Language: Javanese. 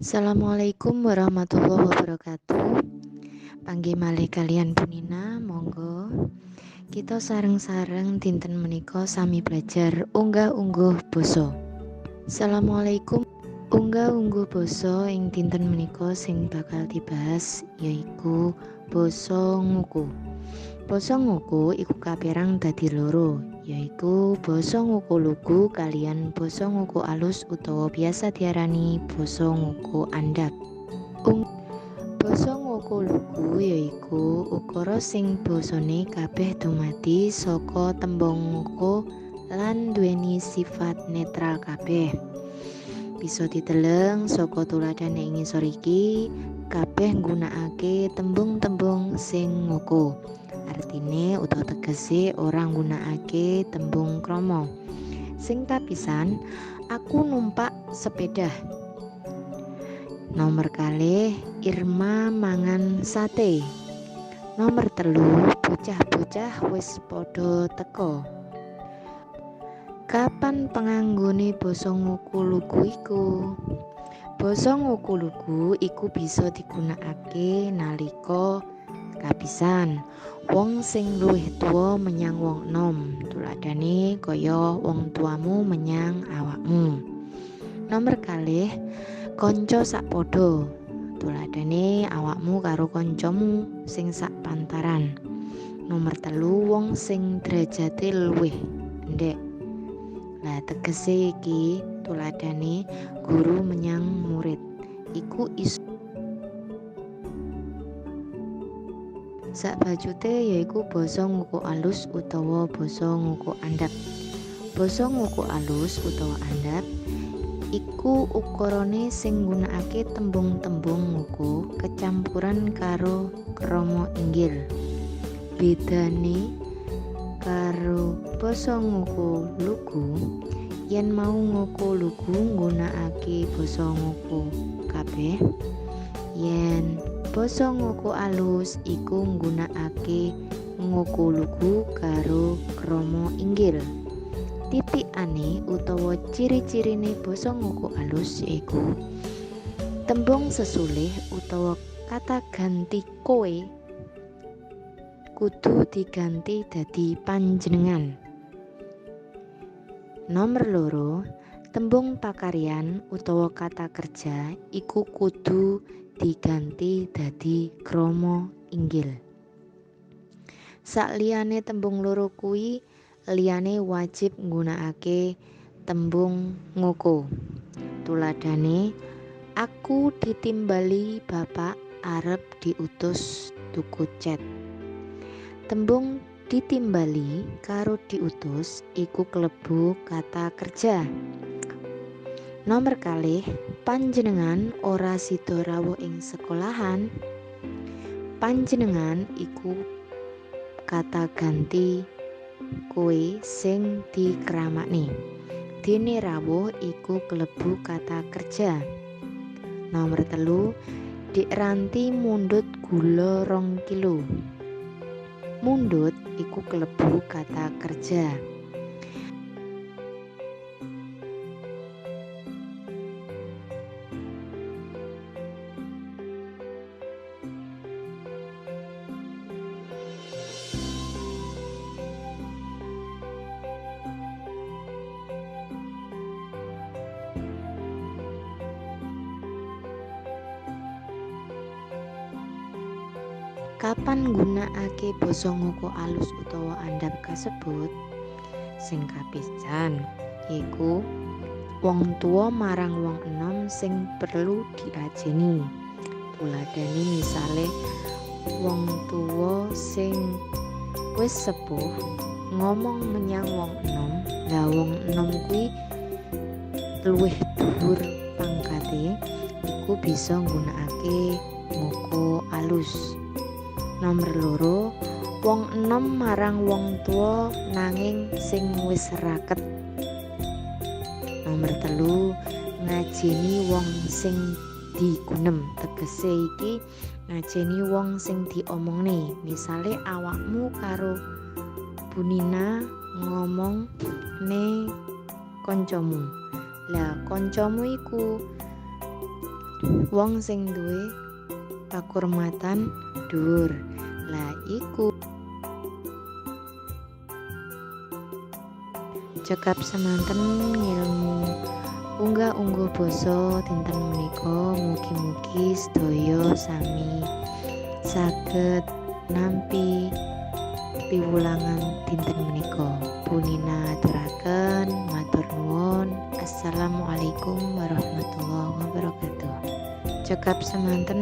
Assalamualaikum warahmatullahi wabarakatuh. Panggih malih kalian Bunina, monggo. Kita sareng-sareng dinten menika sami belajar unggah-ungguh basa. Assalamualaikum. Unggah-ungguh basa ing dinten menika sing bakal dibahas yaiku basa Ngoko. Basa Ngoko iku kapérang dadi loro, yaiku basa Ngoko Lugu kaliyan basa Ngoko alus utawa biasa diarani basa Ngoko Andhap. Basa Ngoko Lugu yaiku ukara sing basane kabeh dumadi saka tembung ngoko lan duweni sifat netral kabeh. Bisa diteleng saka tuladhane ing ngisor iki, kabeh nggunakake tembung-tembung sing ngoko. Artine utawa tegese ora nggunakake tembung krama. Sing kapisan, aku numpak sepeda. Nomor kalih, Irma mangan sate. Nomor telu, bocah-bocah wis padha teka. Kapan penganggone basa Ngoko Lugu iku? Basa Ngoko Lugu iku bisa digunakake nalika kapisan wong sing luwih tuwa menyang wong enom, tuladhane kaya wong tuamu menyang awakmu. Nomor kalih, kanca sakpadha, tuladhane awakmu karo kancamu sing sak pantaran. Nomor telu, wong sing derajate luwih ndhek. Lah tegese iki tuladhane guru menyang murid. Iku sakbajute yaiku basa Ngoko alus utawa basa Ngoko Andhap. Basa Ngoko alus utawa Andhap iku ukarane sing nggunakake tembung-tembung ngoko kecampuran karo krama inggil. Bedane karo basa Ngoko Lugu, yen mau Ngoko Lugu nggunakake basa ngoko kabeh, yen basa Ngoko alus iku nggunakake Ngoko Lugu karo krama inggil. Titikane utawa ciri-cirine basa Ngoko alus yaiku tembung sesulih utawa kata ganti kowe kudu diganti dadi panjenengan. Nomor loro, tembung pakaryan utawa kata kerja iku kudu diganti dadi krama inggil. Sakliyane tembung loro kuwi, liyane wajib nggunakake tembung ngoko. Tuladhane, aku ditimbali bapak arep diutus tuku cet. Tembung ditimbali karo diutus iku klebu kata kerja. Nomor kalih, panjenengan ora sida rawuh ing sekolahan. Panjenengan iku kata ganti kowe sing dikramakne. Dene rawuh iku klebu kata kerja. Nomor telu, Dik Ranti mundhut gula 2 kilo. Mundhut iku klebu kata kerja. Kapan nggunakake basa Ngoko alus utawa Andhap kasebut? Sing kapisan iku wong tuwa marang wong enom sing perlu diajeni. Tuladhane misale wong tuwa sing wis sepuh ngomong menyang wong enom, lah wong enom kuwi luwih dhuwur pangkate, iku bisa nggunakake ngoko alus. Nomor loro, wong enom marang wong tuwa nanging sing wis raket. Nomor telu, ngajeni wong sing digunem. Tegese iki ngajeni wong sing diomongne. Misale awakmu karo Bunina ngomong ne kancamu. Lah kancamu iku Wong sing duwe kakurmatan dhuwur. Lah iku cekap semanten ngilmu unggah-ungguh basa dinten menika, mugi-mugi sedaya sami saged nampi piwulangan dinten menika. Punina aturaken matur nuwun. Assalamualaikum warahmatullahi wabarakatuh. Cekap semanten